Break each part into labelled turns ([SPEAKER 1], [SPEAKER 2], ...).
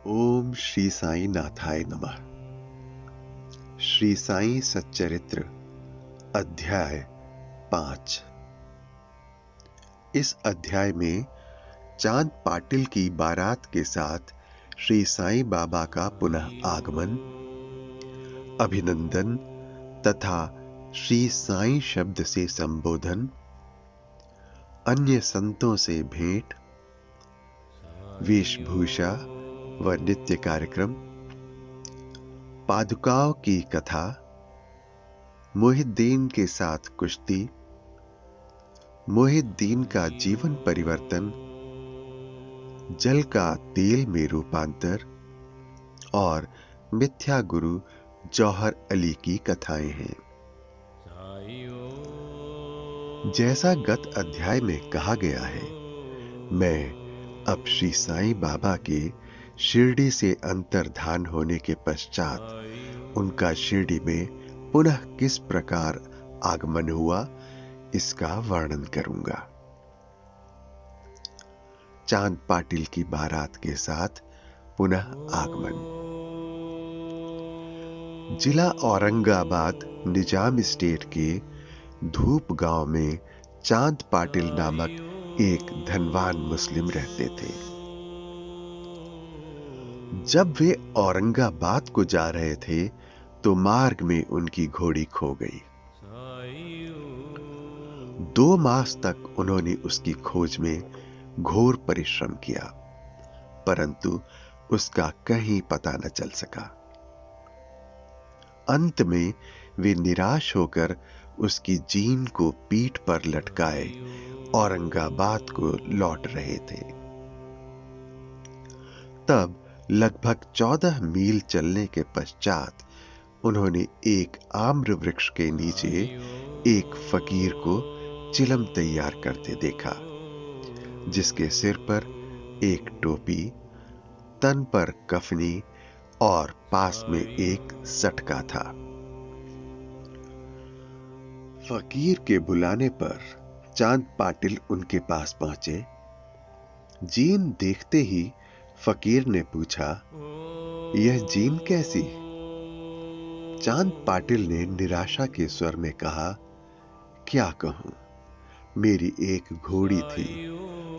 [SPEAKER 1] ओम श्री साई नाथाय नमः। श्री साई सच्चरित्र अध्याय 5। इस अध्याय में चांद पाटिल की बारात के साथ श्री साईं बाबा का पुनः आगमन, अभिनंदन तथा श्री साईं शब्द से संबोधन, अन्य संतों से भेंट, वेशभूषा व नित्य कार्यक्रम, पादुकाओं की कथा, मुहिद्दीन के साथ कुश्ती, मुहिद्दीन का जीवन परिवर्तन, जल का तेल में रूपांतर और मिथ्या गुरु जौहर अली की कथाएं हैं। जैसा गत अध्याय में कहा गया है, मैं अब श्री साईं बाबा के शिरडी से अंतर्धान होने के पश्चात उनका शिरडी में पुनः किस प्रकार आगमन हुआ, इसका वर्णन करूंगा। चांद पाटिल की बारात के साथ पुनः आगमन। जिला औरंगाबाद निजाम स्टेट के धूप गांव में चांद पाटिल नामक एक धनवान मुस्लिम रहते थे। जब वे औरंगाबाद को जा रहे थे तो मार्ग में उनकी घोड़ी खो गई। 2 मास तक उन्होंने उसकी खोज में घोर परिश्रम किया, परंतु उसका कहीं पता न चल सका। अंत में वे निराश होकर उसकी जीन को पीठ पर लटकाए औरंगाबाद को लौट रहे थे। तब लगभग 14 मील चलने के पश्चात उन्होंने एक आम्र वृक्ष के नीचे एक फकीर को चिलम तैयार करते देखा, जिसके सिर पर एक टोपी, तन पर कफनी और पास में एक सटका था। फकीर के बुलाने पर चांद पाटिल उनके पास पहुंचे। जीन देखते ही फकीर ने पूछा, यह जीन कैसी? चांद पाटिल ने निराशा के स्वर में कहा, क्या कहूं, मेरी एक घोड़ी थी,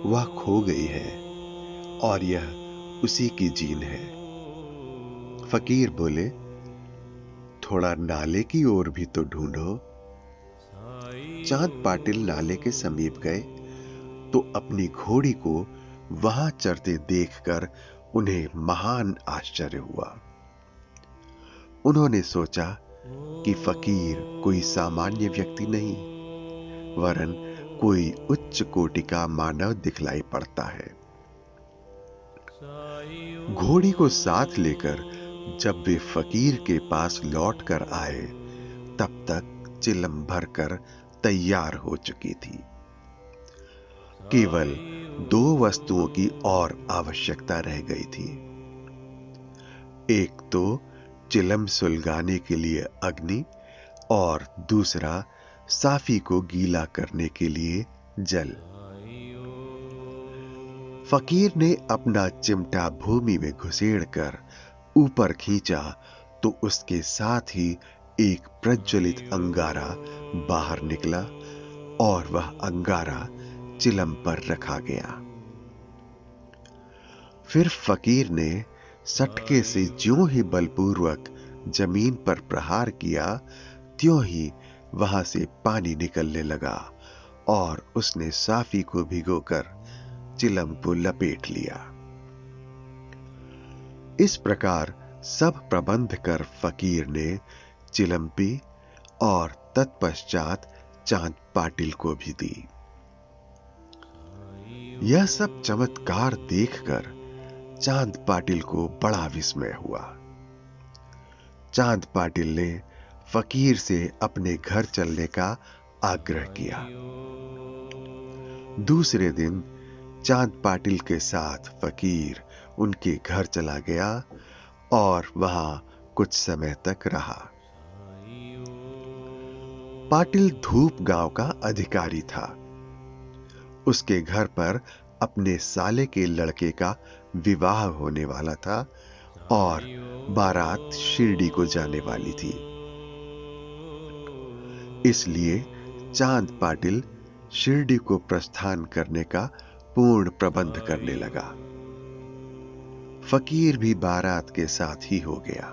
[SPEAKER 1] वह खो गई है और यह उसी की जीन है। फकीर बोले, थोड़ा नाले की ओर भी तो ढूंढो। चांद पाटिल नाले के समीप गए तो अपनी घोड़ी को वहां चरते देखकर उन्हें महान आश्चर्य हुआ। उन्होंने सोचा कि फकीर कोई सामान्य व्यक्ति नहीं, वरन कोई उच्च कोटि का मानव दिखलाई पड़ता है। घोड़ी को साथ लेकर जब वे फकीर के पास लौट कर आए, तब तक चिलम भरकर तैयार हो चुकी थी। केवल 2 वस्तुओं की और आवश्यकता रह गई थी। एक तो चिलम सुलगाने के लिए अग्नि और दूसरा साफी को गीला करने के लिए जल। फकीर ने अपना चिमटा भूमि में घुसेड़कर ऊपर खींचा तो उसके साथ ही एक प्रज्वलित अंगारा बाहर निकला और वह अंगारा चिलम पर रखा गया। फिर फकीर ने सटके से ज्यों ही बलपूर्वक जमीन पर प्रहार किया, त्यों ही वहां से पानी निकलने लगा और उसने साफी को भिगोकर चिलम को लपेट लिया। इस प्रकार सब प्रबंध कर फकीर ने चिलम पी और तत्पश्चात चांद पाटिल को भी दी। यह सब चमत्कार देखकर चांद पाटिल को बड़ा विस्मय हुआ। चांद पाटिल ने फकीर से अपने घर चलने का आग्रह किया। दूसरे दिन चांद पाटिल के साथ फकीर उनके घर चला गया और वहां कुछ समय तक रहा। पाटिल धूप गांव का अधिकारी था। उसके घर पर अपने साले के लड़के का विवाह होने वाला था और बारात शिरडी को जाने वाली थी। इसलिए चांद पाटिल शिरडी को प्रस्थान करने का पूर्ण प्रबंध करने लगा। फकीर भी बारात के साथ ही हो गया।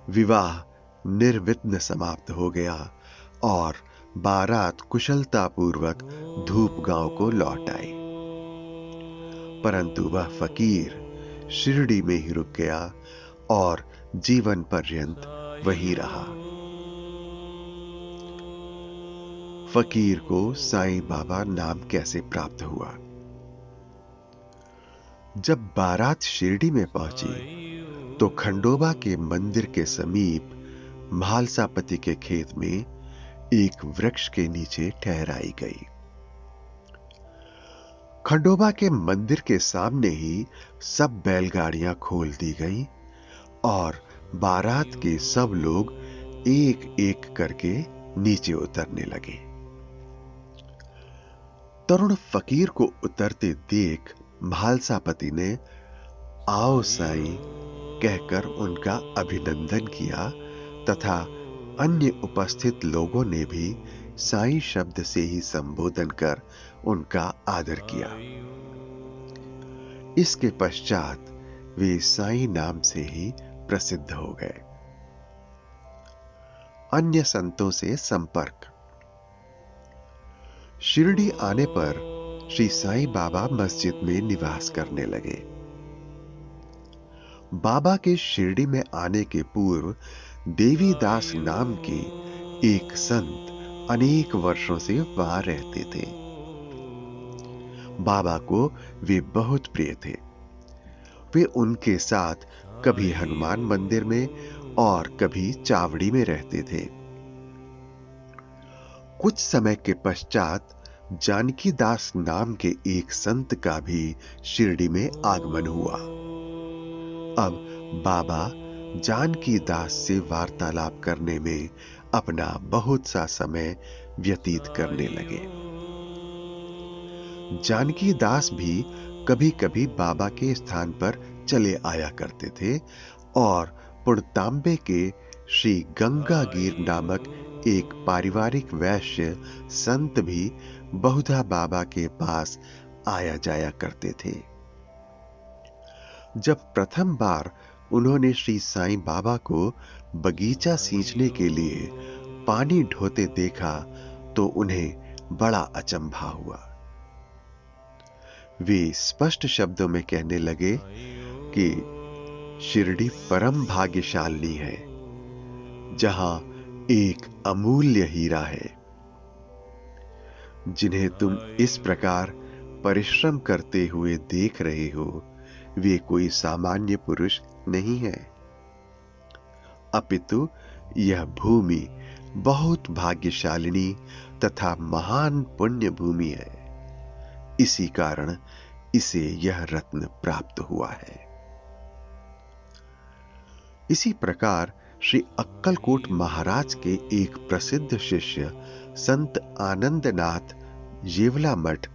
[SPEAKER 1] विवाह निर्विघ्न समाप्त हो गया और बारात कुशलतापूर्वक धूप गांव को लौट आई। परंतु वह फकीर शिरडी में ही रुक गया और जीवन पर्यंत वही रहा। फकीर को साईं बाबा नाम कैसे प्राप्त हुआ? जब बारात शिरडी में पहुंची तो खंडोबा के मंदिर के समीप म्हालसापति के खेत में एक वृक्ष के नीचे ठहराई गई। खंडोबा के मंदिर के सामने ही सब बैलगाड़ियां खोल दी गईं और बारात के सब लोग एक एक करके नीचे उतरने लगे। तरुण फकीर को उतरते देख म्हालसापति ने आओ साईं कहकर उनका अभिनंदन किया तथा अन्य उपस्थित लोगों ने भी साईं शब्द से ही संबोधन कर उनका आदर किया। इसके पश्चात वे साईं नाम से ही प्रसिद्ध हो गए। अन्य संतों से संपर्क। शिरडी आने पर श्री साईं बाबा मस्जिद में निवास करने लगे। बाबा के शिरडी में आने के पूर्व देवीदास नाम के एक संत अनेक वर्षों से वहां रहते थे। बाबा को वे बहुत प्रिय थे। वे उनके साथ कभी हनुमान मंदिर में और कभी चावड़ी में रहते थे। कुछ समय के पश्चात जानकी दास नाम के एक संत का भी शिरडी में आगमन हुआ। अब बाबा जानकी दास से वार्तालाप करने में अपना बहुत सा समय व्यतीत करने लगे। जानकी दास भी कभी कभी बाबा के स्थान पर चले आया करते थे और पुणतांबे के श्री गंगागीर नामक एक पारिवारिक वैश्य संत भी बहुधा बाबा के पास आया जाया करते थे। जब प्रथम बार उन्होंने श्री साईं बाबा को बगीचा सींचने के लिए पानी ढोते देखा तो उन्हें बड़ा अचंभा हुआ। वे स्पष्ट शब्दों में कहने लगे कि शिरडी परम भाग्यशालिनी है, जहां एक अमूल्य हीरा है। जिन्हें तुम इस प्रकार परिश्रम करते हुए देख रहे हो, वे कोई सामान्य पुरुष नहीं है, अपितु यह भूमि बहुत भाग्यशालिनी तथा महान पुण्य भूमि है। इसी कारण इसे यह रत्न प्राप्त हुआ है। इसी प्रकार श्री अक्कलकोट महाराज के एक प्रसिद्ध शिष्य संत आनंदनाथ येवला मठ,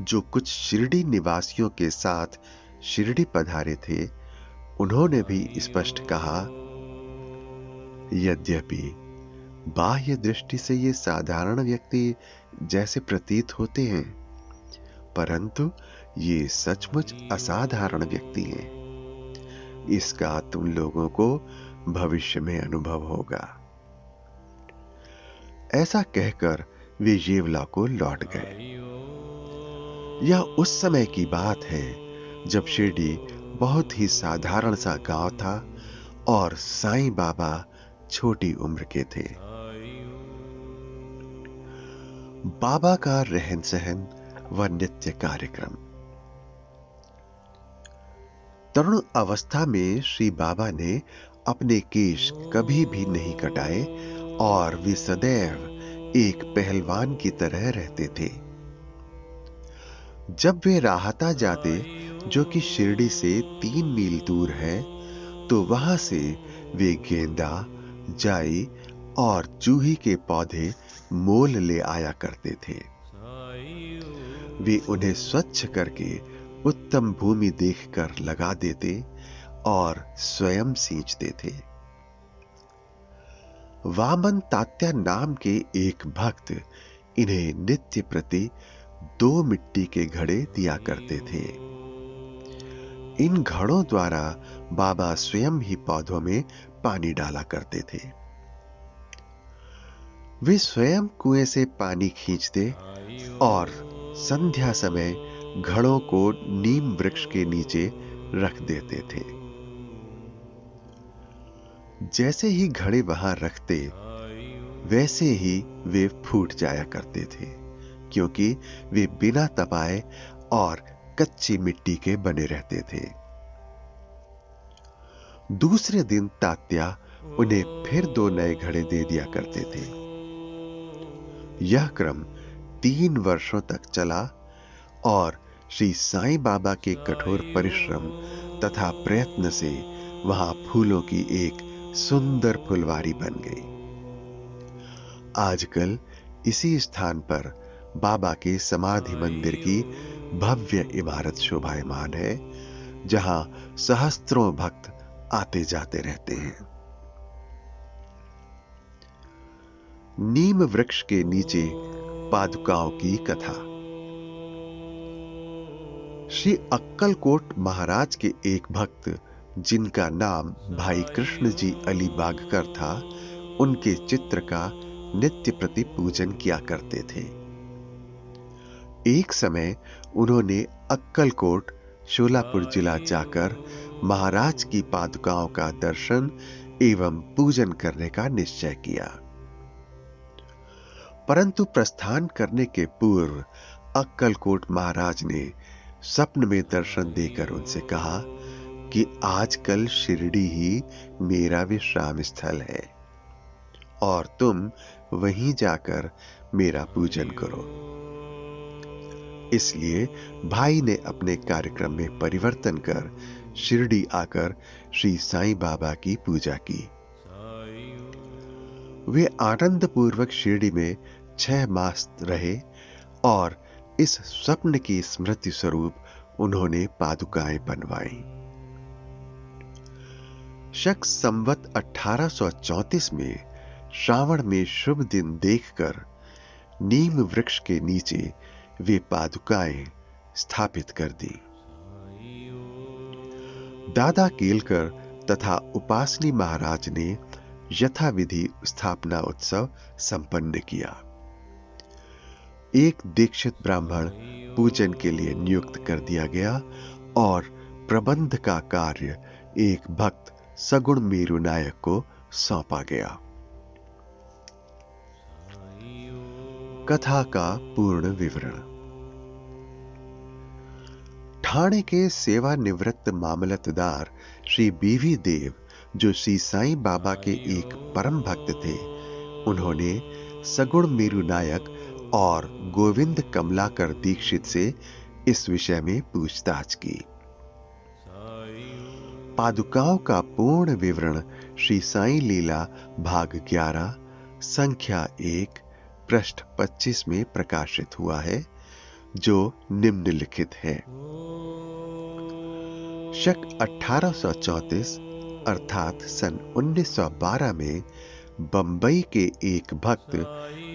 [SPEAKER 1] जो कुछ शिरडी निवासियों के साथ शिरडी पधारे थे, उन्होंने भी स्पष्ट कहा, यद्यपि बाह्य दृष्टि से ये साधारण व्यक्ति जैसे प्रतीत होते हैं, परंतु ये सचमुच असाधारण व्यक्ति हैं। इसका तुम लोगों को भविष्य में अनुभव होगा। ऐसा कहकर वे येवला को लौट गए। यह उस समय की बात है जब शिरडी बहुत ही साधारण सा गांव था और साईं बाबा छोटी उम्र के थे। बाबा का रहन सहन व नित्य कार्यक्रम। तरुण अवस्था में श्री बाबा ने अपने केश कभी भी नहीं कटाए और वे सदैव एक पहलवान की तरह रहते थे। जब वे राहता जाते, जो कि शिरडी से 3 मील दूर है, तो वहां से वे गेंदा, जाई और जूही के पौधे मोल ले आया करते थे। वे उन्हें स्वच्छ करके उत्तम भूमि देखकर लगा देते और स्वयं सींचते थे। वामन तात्या नाम के एक भक्त इन्हें नित्य प्रति 2 मिट्टी के घड़े दिया करते थे। इन घड़ों द्वारा बाबा स्वयं ही पौधों में पानी डाला करते थे। वे स्वयं कुएं से पानी खींचते और संध्या समय घड़ों को नीम वृक्ष के नीचे रख देते थे। जैसे ही घड़े वहां रखते वैसे ही वे फूट जाया करते थे, क्योंकि वे बिना तपाए और कच्ची मिट्टी के बने रहते थे। दूसरे दिन तात्या उन्हें फिर 2 नए घड़े दे दिया करते थे। यह क्रम 3 वर्षों तक चला और श्री साईं बाबा के कठोर परिश्रम तथा प्रयत्न से वहां फूलों की एक सुंदर फुलवारी बन गई। आजकल इसी स्थान पर बाबा के समाधि मंदिर की भव्य इमारत शोभायमान है, जहां सहस्त्रों भक्त आते जाते रहते हैं। नीम वृक्ष के नीचे पादुकाओं की कथा। श्री अक्कलकोट महाराज के एक भक्त, जिनका नाम भाई कृष्ण जी अली बागकर था, उनके चित्र का नित्य प्रति पूजन किया करते थे। एक समय उन्होंने अक्कलकोट शोलापुर जिला जाकर महाराज की पादुकाओं का दर्शन एवं पूजन करने का निश्चय किया। परंतु प्रस्थान करने के पूर्व अक्कलकोट महाराज ने स्वप्न में दर्शन देकर उनसे कहा कि आजकल शिरडी ही मेरा विश्राम स्थल है और तुम वहीं जाकर मेरा पूजन करो। इसलिए भाई ने अपने कार्यक्रम में परिवर्तन कर शिरडी आकर श्री साईं बाबा की पूजा की। वे आनंद पूर्वक शिरडी में 6 मास रहे और इस स्वप्न की स्मृति स्वरूप उन्होंने पादुकाएं बनवाई। शक संवत 1834 में श्रावण में शुभ दिन देखकर नीम वृक्ष के नीचे वे पादुकाएं स्थापित कर दी। दादा केलकर तथा उपासनी महाराज ने यथाविधि स्थापना उत्सव संपन्न किया। एक दीक्षित ब्राह्मण पूजन के लिए नियुक्त कर दिया गया और प्रबंध का कार्य एक भक्त सगुण मेरु नायक को सौंपा गया। कथा का पूर्ण विवरण। ठाणे के सेवानिवृत्त मामलतदार श्री बीवी देव, जो श्री साईं बाबा के एक परम भक्त थे, उन्होंने सगुण मेरु नायक और गोविंद कमलाकर दीक्षित से इस विषय में पूछताछ की। पादुकाओं का पूर्ण विवरण श्री साईं लीला भाग 11 संख्या 1 पृष्ठ 25 में प्रकाशित हुआ है, जो निम्नलिखित है। शक 1834 अर्थात सन 1912 में बंबई के एक भक्त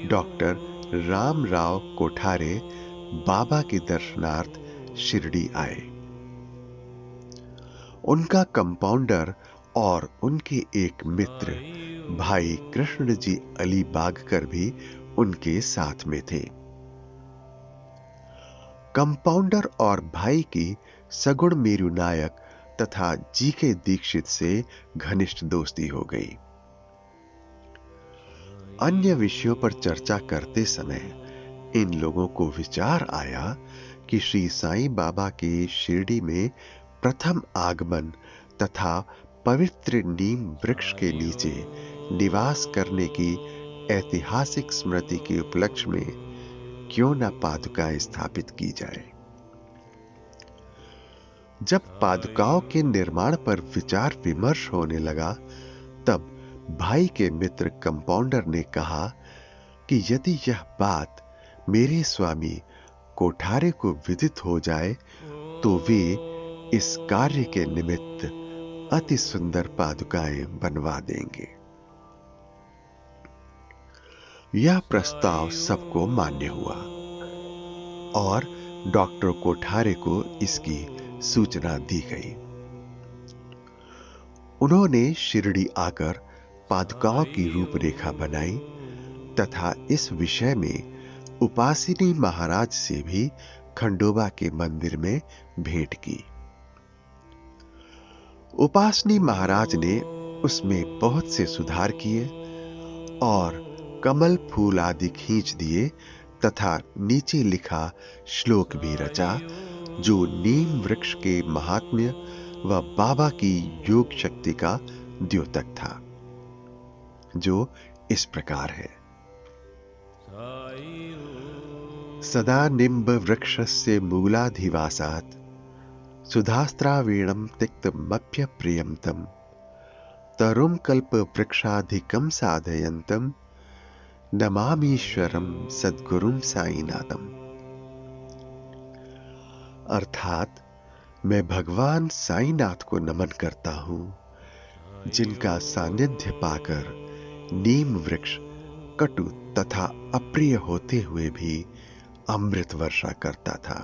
[SPEAKER 1] डॉक्टर रामराव कोठारे बाबा के दर्शनार्थ शिरडी आए। उनका कंपाउंडर और उनके एक मित्र भाई कृष्ण जी अली बागकर भी उनके साथ में थे। कंपाउंडर और भाई की सगुण मेरु नायक तथा जी के दीक्षित से घनिष्ठ दोस्ती हो गई। अन्य विषयों पर चर्चा करते समय इन लोगों को विचार आया कि श्री साईं बाबा के शिरडी में प्रथम आगमन तथा पवित्र नीम वृक्ष के नीचे निवास करने की ऐतिहासिक स्मृति के उपलक्ष्य में क्यों न पादुकाएं स्थापित की जाए। जब पादुकाओं के निर्माण पर विचार विमर्श होने लगा, तब भाई के मित्र कंपाउंडर ने कहा कि यदि यह बात मेरे स्वामी कोठारे को विदित हो जाए तो वे इस कार्य के निमित्त अति सुंदर पादुकाएं बनवा देंगे। यह प्रस्ताव सबको मान्य हुआ और डॉक्टर कोठारे को इसकी सूचना दी गई। उन्होंने शिरडी आकर पादुकाओं की रूपरेखा बनाई तथा इस विषय में उपासिनी महाराज से भी खंडोबा के मंदिर में भेंट की। उपासिनी महाराज ने उसमें बहुत से सुधार किए और कमल फूल आदि खींच दिए तथा नीचे लिखा श्लोक भी रचा जो नीम वृक्ष के महात्म्य व बाबा की योग शक्ति का द्योतक था, जो इस प्रकार है। सदा निम्ब वृक्षस्य मूलाधिवासात् सुधास्त्रावीणं तिक्तमप्यप्रियं तं तरुं कल्प वृक्षाधिकं साधयन्तं नमामीश्वरं सद्गुरुं साईनाथम। अर्थात मैं भगवान साईनाथ को नमन करता हूं, जिनका सानिध्य पाकर नीम वृक्ष कटु तथा अप्रिय होते हुए भी अमृत वर्षा करता था।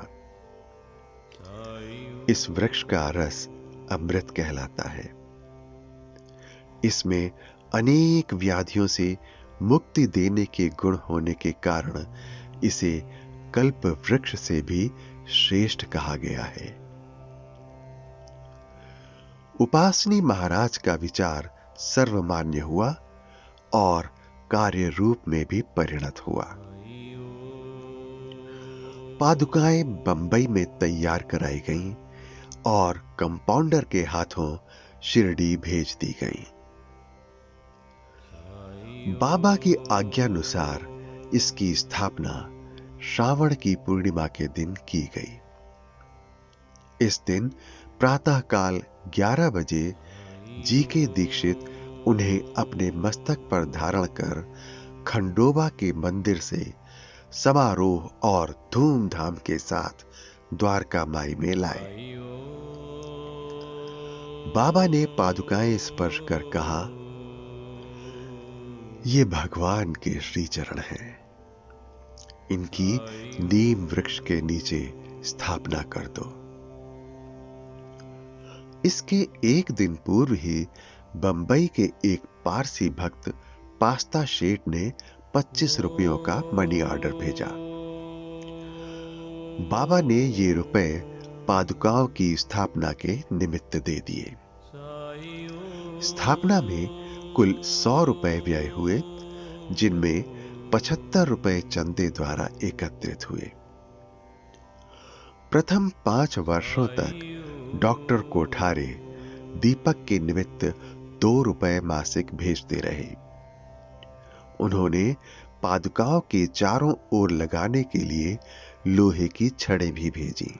[SPEAKER 1] इस वृक्ष का रस अमृत कहलाता है। इसमें अनेक व्याधियों से मुक्ति देने के गुण होने के कारण इसे कल्प वृक्ष से भी श्रेष्ठ कहा गया है। उपासनी महाराज का विचार सर्वमान्य हुआ और कार्य रूप में भी परिणत हुआ। पादुकाएं बंबई में तैयार कराई गईं और कंपाउंडर के हाथों शिरडी भेज दी गईं। बाबा की आज्ञानुसार इसकी स्थापना श्रावण की पूर्णिमा के दिन की गई। इस दिन प्रातःकाल 11 बजे जीके दीक्षित उन्हें अपने मस्तक पर धारण कर खंडोबा के मंदिर से समारोह और धूमधाम के साथ द्वारका माई में लाए। बाबा ने पादुकाएं स्पर्श कर कहा, ये भगवान के श्री चरण हैं, इनकी नीम वृक्ष के नीचे स्थापना कर दो। इसके एक दिन पूर्व ही बंबई के एक पारसी भक्त पास्ता शेठ ने 25 रुपयों का मनी ऑर्डर भेजा। बाबा ने ये रुपए पादुकाओं की स्थापना के निमित्त दे दिए। स्थापना में कुल 100 रुपए व्यय हुए, जिनमें 75 रुपए चंदे द्वारा एकत्रित हुए। प्रथम 5 वर्षों तक डॉक्टर कोठारे दीपक के निमित्त 2 रुपए मासिक भेजते रहे। उन्होंने पादुकाओं के चारों ओर लगाने के लिए लोहे की छड़ें भी भेजी।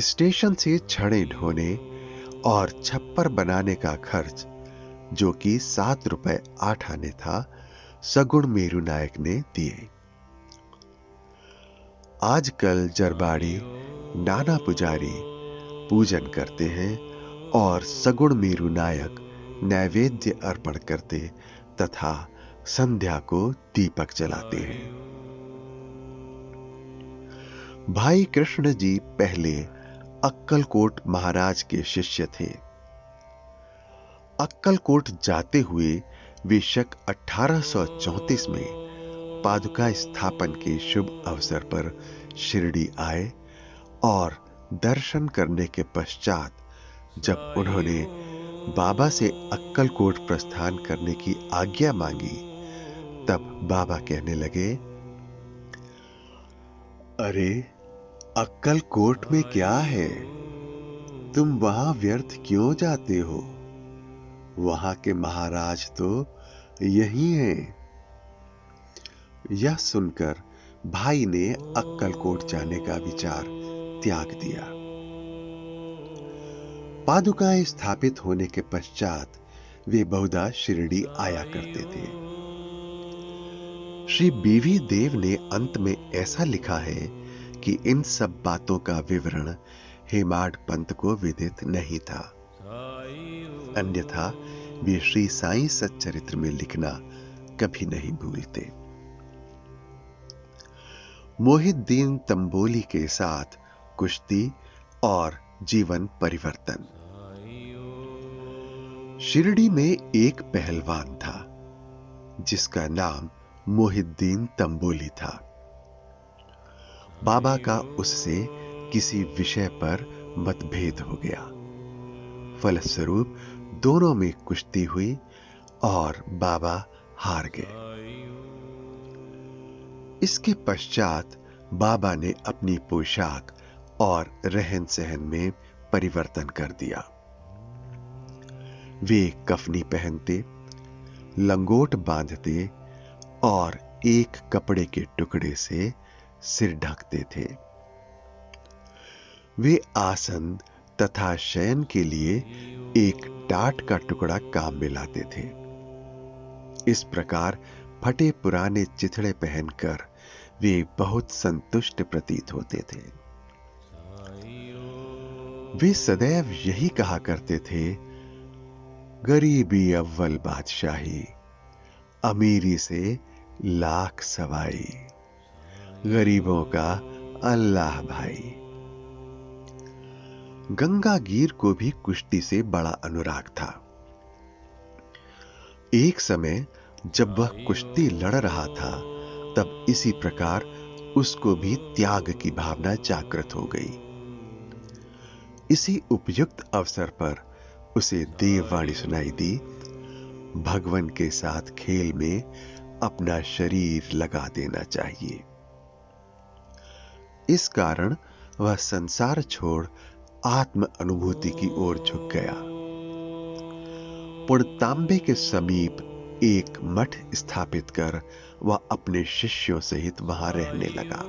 [SPEAKER 1] स्टेशन से छड़ें ढोने और छप्पर बनाने का खर्च, जो कि 7 रुपए 8 आने था, सगुण मेरू नायक ने दिए। आजकल जरबाड़ी नाना पुजारी पूजन करते हैं और सगुण मेरू नायक नैवेद्य अर्पण करते तथा संध्या को दीपक जलाते हैं। भाई कृष्ण जी पहले अक्कलकोट महाराज के शिष्य थे। अक्कलकोट जाते हुए वे शक 1834 में पादुका स्थापन के शुभ अवसर पर शिरडी आए और दर्शन करने के पश्चात जब उन्होंने बाबा से अक्कलकोट प्रस्थान करने की आज्ञा मांगी, तब बाबा कहने लगे, अरे अक्कलकोट में क्या है, तुम वहां व्यर्थ क्यों जाते हो? वहां के महाराज तो यही हैं। यह सुनकर भाई ने अक्कलकोट जाने का विचार त्याग दिया। पादुकाएं स्थापित होने के पश्चात वे बहुधा शिरडी आया करते थे। श्री बीवी देव ने अंत में ऐसा लिखा है कि इन सब बातों का विवरण हेमाड पंत को विदित नहीं था, अन्यथा वे श्री साईं सच्चरित्र में लिखना कभी नहीं भूलते। मोहिद्दीन तंबोली के साथ कुश्ती और जीवन परिवर्तन। शिरडी में एक पहलवान था जिसका नाम मोहिद्दीन तंबोली था। बाबा का उससे किसी विषय पर मतभेद हो गया। फलस्वरूप दोनों में कुश्ती हुई और बाबा हार गए। इसके पश्चात बाबा ने अपनी पोशाक और रहन सहन में परिवर्तन कर दिया। वे कफनी पहनते, लंगोट बांधते और एक कपड़े के टुकड़े से सिर ढकते थे। वे आसन तथा शयन के लिए एक टाट का टुकड़ा काम में लाते थे। इस प्रकार फटे पुराने चिथड़े पहनकर वे बहुत संतुष्ट प्रतीत होते थे। वे सदैव यही कहा करते थे, गरीबी अव्वल बादशाही, अमीरी से लाख सवाई, गरीबों का अल्लाह भाई। गंगागीर को भी कुश्ती से बड़ा अनुराग था। एक समय जब वह कुश्ती लड़ रहा था, तब इसी प्रकार उसको भी त्याग की भावना जागृत हो गई। इसी उपयुक्त अवसर पर उसे देववाणी सुनाई दी, भगवान के साथ खेल में अपना शरीर लगा देना चाहिए। इस कारण वह संसार छोड़ आत्म अनुभूति की ओर झुक गया। पुणतांबे के समीप एक मठ स्थापित कर वह अपने शिष्यों सहित वहां रहने लगा।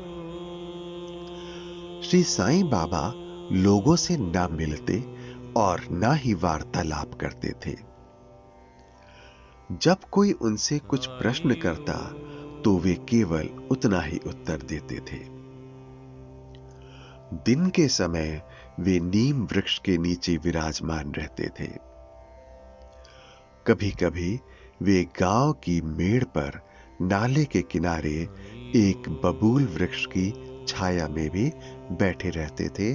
[SPEAKER 1] श्री साईं बाबा लोगों से ना मिलते और ना ही वार्तालाप करते थे। जब कोई उनसे कुछ प्रश्न करता तो वे केवल उतना ही उत्तर देते थे। दिन के समय वे नीम वृक्ष के नीचे विराजमान रहते थे। कभी कभी वे गांव की मेड़ पर नाले के किनारे एक बबूल वृक्ष की छाया में भी बैठे रहते थे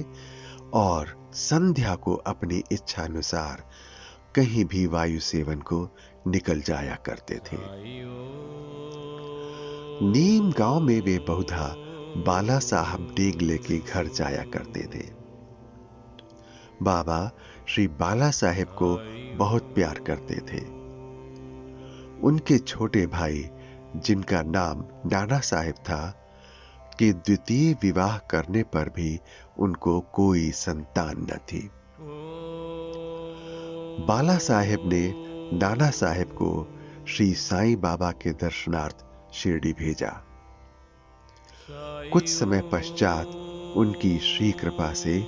[SPEAKER 1] और संध्या को अपनी इच्छानुसार कहीं भी वायु सेवन को निकल जाया करते थे। नीम गांव में वे बहुधा बाला साहब डेगले के घर जाया करते थे। बाबा श्री बाला साहेब को बहुत प्यार करते थे। उनके छोटे भाई, जिनका नाम नाना साहेब था, के द्वितीय विवाह करने पर भी उनको कोई संतान न थी। बाला साहेब ने नाना साहेब को श्री साईं बाबा के दर्शनार्थ शिरडी भेजा। कुछ समय पश्चात उनकी श्री कृपा से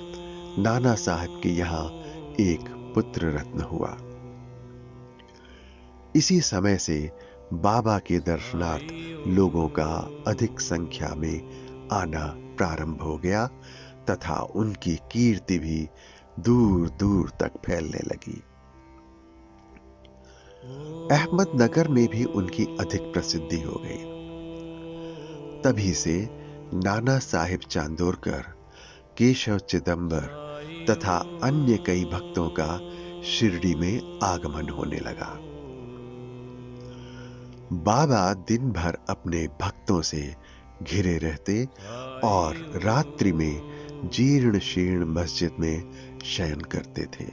[SPEAKER 1] नाना साहब के यहां एक पुत्र रत्न हुआ। इसी समय से बाबा के दर्शनार्थ लोगों का अधिक संख्या में आना प्रारंभ हो गया तथा उनकी कीर्ति भी दूर दूर तक फैलने लगी। अहमदनगर में भी उनकी अधिक प्रसिद्धि हो गई। तभी से नाना साहिब चांदोरकर, केशव चिदंबर तथा अन्य कई भक्तों का शिरडी में आगमन होने लगा। बाबा दिन भर अपने भक्तों से घिरे रहते और रात्रि में जीर्ण शीर्ण मस्जिद में शयन करते थे।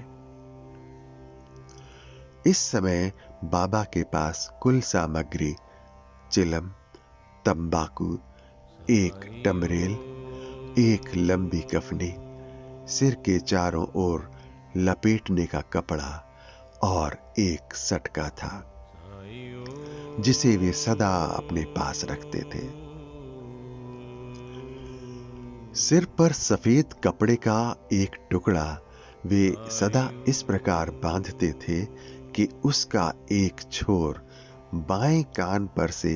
[SPEAKER 1] इस समय बाबा के पास कुल सामग्री चिलम, तंबाकू, एक टमरेल, एक लंबी कफनी, सिर के चारों ओर लपेटने का कपड़ा और एक सटका था, जिसे वे सदा अपने पास रखते थे। सिर पर सफेद कपड़े का एक टुकड़ा वे सदा इस प्रकार बांधते थे कि उसका एक छोर बाएं कान पर से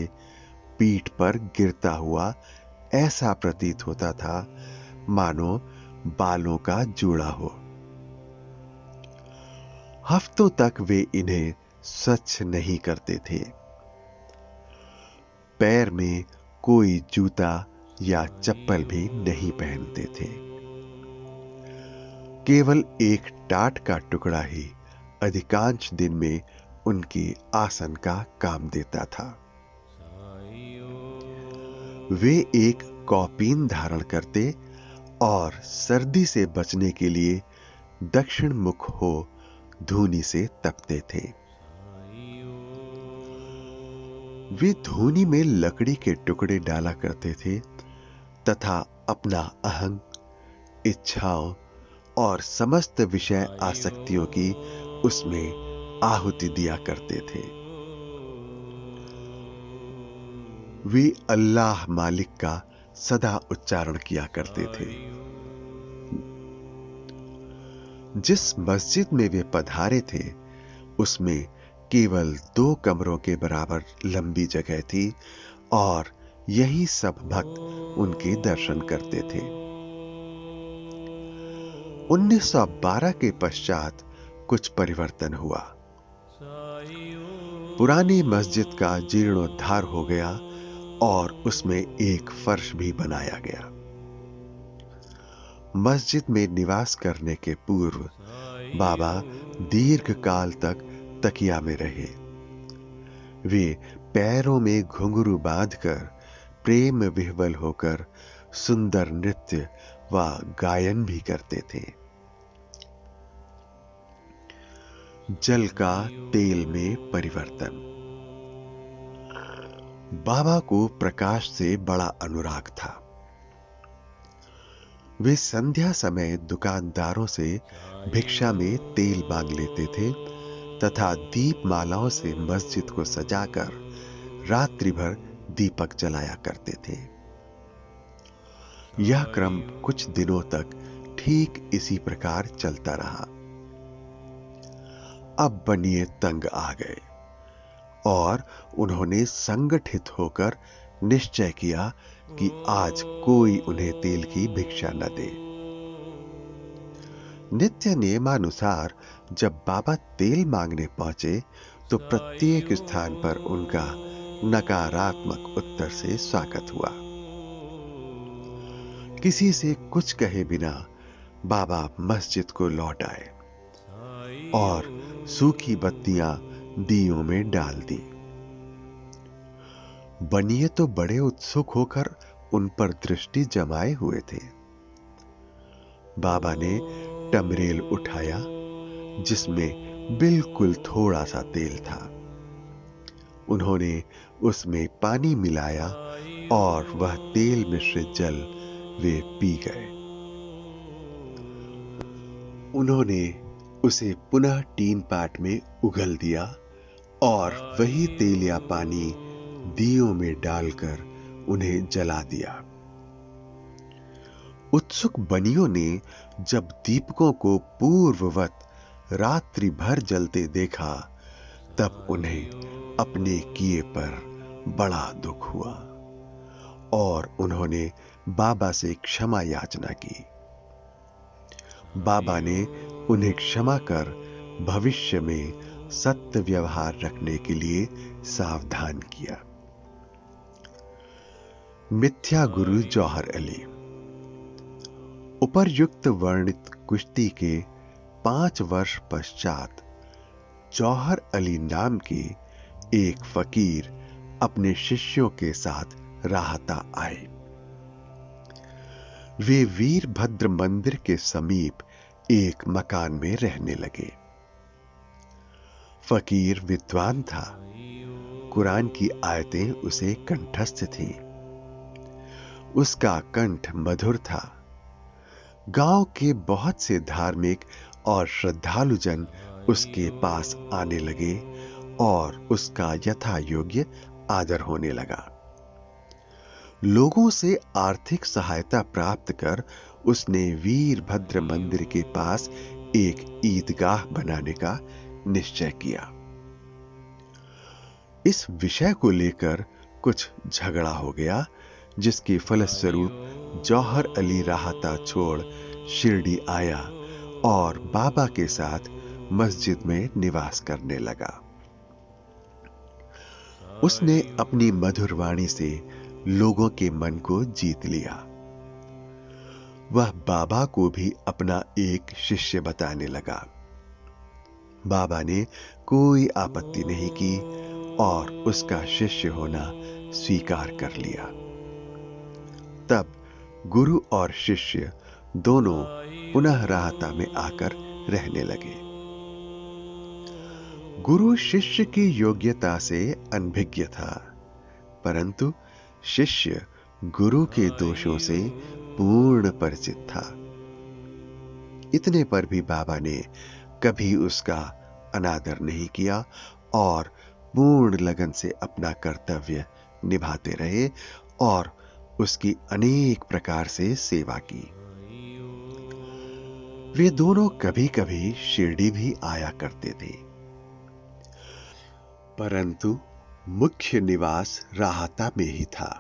[SPEAKER 1] पीठ पर गिरता हुआ ऐसा प्रतीत होता था मानो बालों का जूड़ा हो। हफ्तों तक वे इन्हें स्वच्छ नहीं करते थे। पैर में कोई जूता या चप्पल भी नहीं पहनते थे। केवल एक टाट का टुकड़ा ही अधिकांश दिन में उनकी आसन का काम देता था। वे एक कौपीन धारण करते और सर्दी से बचने के लिए दक्षिण मुख हो धूनी से तपते थे। वे धूनी में लकड़ी के टुकड़े डाला करते थे तथा अपना अहंग, इच्छाओं और समस्त विषय आसक्तियों की उसमें आहुति दिया करते थे। वे अल्लाह मालिक का सदा उच्चारण किया करते थे। जिस मस्जिद में वे पधारे थे उसमें केवल 2 कमरों के बराबर लंबी जगह थी और यही सब भक्त उनके दर्शन करते थे। 1912 के पश्चात कुछ परिवर्तन हुआ। पुरानी मस्जिद का जीर्णोद्धार हो गया और उसमें एक फर्श भी बनाया गया। मस्जिद में निवास करने के पूर्व बाबा दीर्घ काल तक तकिया में रहे। वे पैरों में घुंघरू बांधकर प्रेम विह्वल होकर सुंदर नृत्य व गायन भी करते थे। जल का तेल में परिवर्तन। बाबा को प्रकाश से बड़ा अनुराग था। वे संध्या समय दुकानदारों से भिक्षा में तेल मांग लेते थे तथा दीपमालाओं से मस्जिद को सजाकर रात्रि भर दीपक जलाया करते थे। यह क्रम कुछ दिनों तक ठीक इसी प्रकार चलता रहा। अब बनिए तंग आ गए और उन्होंने संगठित होकर निश्चय किया कि आज कोई उन्हें तेल की भिक्षा न दे। नित्य नियमानुसार जब बाबा तेल मांगने पहुंचे तो प्रत्येक स्थान पर उनका नकारात्मक उत्तर से स्वागत हुआ। किसी से कुछ कहे बिना बाबा मस्जिद को लौट आए और सूखी बत्तियां दियों में डाल दी। बनिए तो बड़े उत्सुक होकर उन पर दृष्टि जमाए हुए थे। बाबा ने टमरेल उठाया जिसमें बिल्कुल थोड़ा सा तेल था। उन्होंने उसमें पानी मिलाया और वह तेल मिश्रित जल वे पी गए। उन्होंने उसे पुनः टीन पाट में उगल दिया और वही तेल या पानी दियों में डालकर उन्हें जला दिया। उत्सुक बनियों ने जब दीपकों को पूर्ववत रात्रि भर जलते देखा तब उन्हें अपने किए पर बड़ा दुख हुआ और उन्होंने बाबा से क्षमा याचना की। बाबा ने उन्हें क्षमा कर भविष्य में सत्य व्यवहार रखने के लिए सावधान किया। मिथ्या गुरु जौहर अली। उपर्युक्त वर्णित कुश्ती के 5 वर्ष पश्चात जौहर अली नाम के एक फकीर अपने शिष्यों के साथ राहता आए। वे वीरभद्र मंदिर के समीप एक मकान में रहने लगे। फकीर विद्वान था। कुरान की आयतें उसे कंठस्थ थीं। उसका कंठ मधुर था। गांव के बहुत से धार्मिक और श्रद्धालु जन उसके पास आने लगे और उसका यथा योग्य आदर होने लगा। लोगों से आर्थिक सहायता प्राप्त कर उसने वीरभद्र मंदिर के पास एक ईदगाह बनाने का निश्चय किया। इस विषय को लेकर कुछ झगड़ा हो गया, जिसके फलस्वरूप जौहर अली राहता छोड़ शिरडी आया और बाबा के साथ मस्जिद में निवास करने लगा। उसने अपनी मधुर वाणी से लोगों के मन को जीत लिया। वह बाबा को भी अपना एक शिष्य बताने लगा। बाबा ने कोई आपत्ति नहीं की और उसका शिष्य होना स्वीकार कर लिया। तब गुरु और शिष्य दोनों पुनः राहता में आकर रहने लगे। गुरु शिष्य की योग्यता से अनभिज्ञ था, परंतु शिष्य गुरु के दोषों से पूर्ण परिचित था। इतने पर भी बाबा ने कभी उसका अनादर नहीं किया और पूर्ण लगन से अपना कर्तव्य निभाते रहे और उसकी अनेक प्रकार से सेवा की। वे दोनों कभी कभी शिरडी भी आया करते थे, परंतु मुख्य निवास राहता में ही था।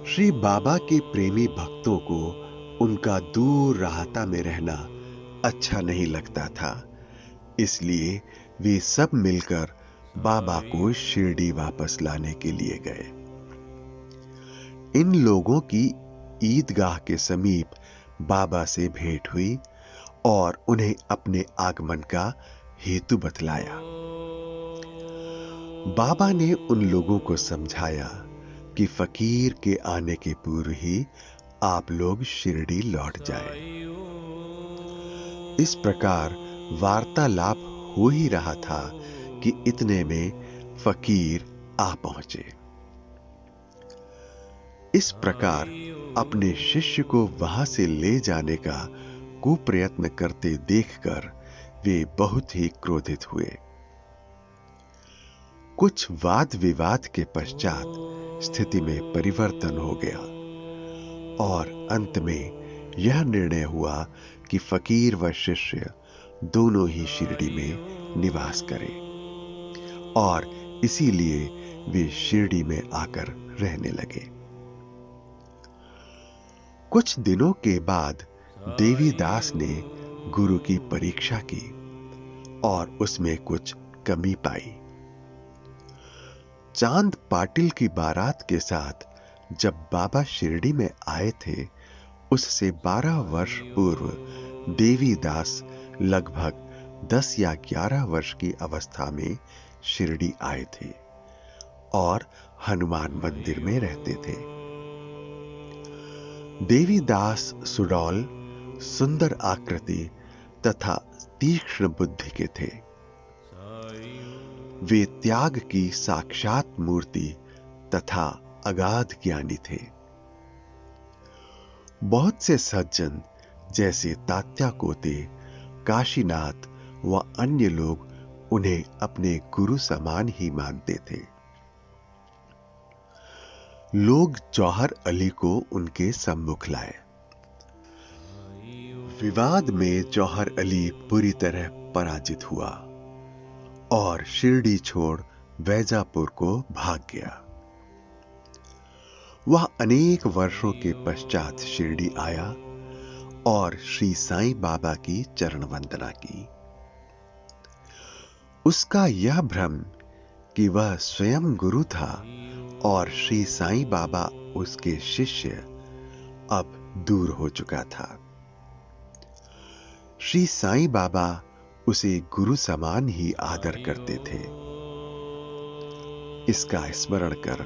[SPEAKER 1] श्री बाबा के प्रेमी भक्तों को उनका दूर राहता में रहना अच्छा नहीं लगता था, इसलिए वे सब मिलकर बाबा को शिरडी वापस लाने के लिए गए। इन लोगों की ईदगाह के समीप बाबा से भेंट हुई और उन्हें अपने आगमन का हेतु बतलाया। बाबा ने उन लोगों को समझाया कि फकीर के आने के पूर्व ही आप लोग शिरडी लौट जाएं। इस प्रकार वार्तालाप हो ही रहा था कि इतने में फकीर आ पहुंचे। इस प्रकार अपने शिष्य को वहां से ले जाने का कुप्रयत्न करते देखकर वे बहुत ही क्रोधित हुए। कुछ वाद विवाद के पश्चात स्थिति में परिवर्तन हो गया और अंत में यह निर्णय हुआ कि फकीर व शिष्य दोनों ही शिरडी में निवास करें और इसीलिए वे शिरडी में आकर रहने लगे। कुछ दिनों के बाद देवीदास ने गुरु की परीक्षा की और उसमें कुछ कमी पाई। चांद पाटिल की बारात के साथ जब बाबा शिरडी में आए थे, उससे 12 वर्ष पूर्व देवीदास लगभग 10 या 11 वर्ष की अवस्था में शिरडी आए थे और हनुमान मंदिर में रहते थे। देवीदास सुडौल, सुंदर आकृति तथा तीक्ष्ण बुद्धि के थे। वे त्याग की साक्षात मूर्ति तथा अगाध ज्ञानी थे। बहुत से सज्जन जैसे तात्या कोते, काशीनाथ व अन्य लोग उन्हें अपने गुरु समान ही मानते थे। लोग जौहर अली को उनके सम्मुख लाए। विवाद में जौहर अली बुरी तरह पराजित हुआ और शिरडी छोड़ वैजापुर को भाग गया। वह अनेक वर्षों के पश्चात शिरडी आया और श्री साईं बाबा की चरण वंदना की। उसका यह भ्रम कि वह स्वयं गुरु था और श्री साईं बाबा उसके शिष्य अब दूर हो चुका था। श्री साईं बाबा उसे गुरु समान ही आदर करते थे। इसका स्मरण कर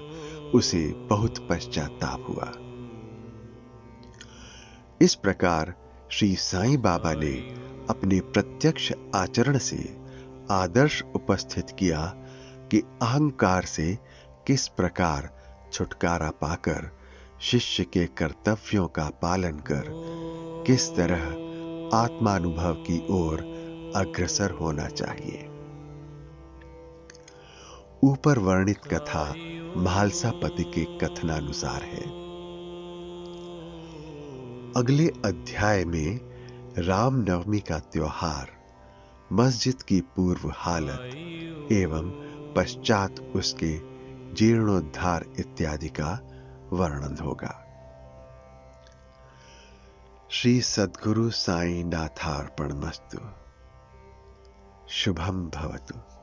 [SPEAKER 1] उसे बहुत पश्चाताप हुआ। इस प्रकार श्री साईं बाबा ने अपने प्रत्यक्ष आचरण से आदर्श उपस्थित किया कि अहंकार से किस प्रकार छुटकारा पाकर शिष्य के कर्तव्यों का पालन कर किस तरह आत्मानुभव की ओर अग्रसर होना चाहिए। ऊपर वर्णित कथा म्हालसापति के कथनानुसार है। अगले अध्याय में रामनवमी का त्योहार, मस्जिद की पूर्व हालत एवं पश्चात उसके जीर्णोद्धार इत्यादि का वर्णन होगा। श्री सद्गुरु साईं नाथार्पणमस्तु। शुभम भवतु।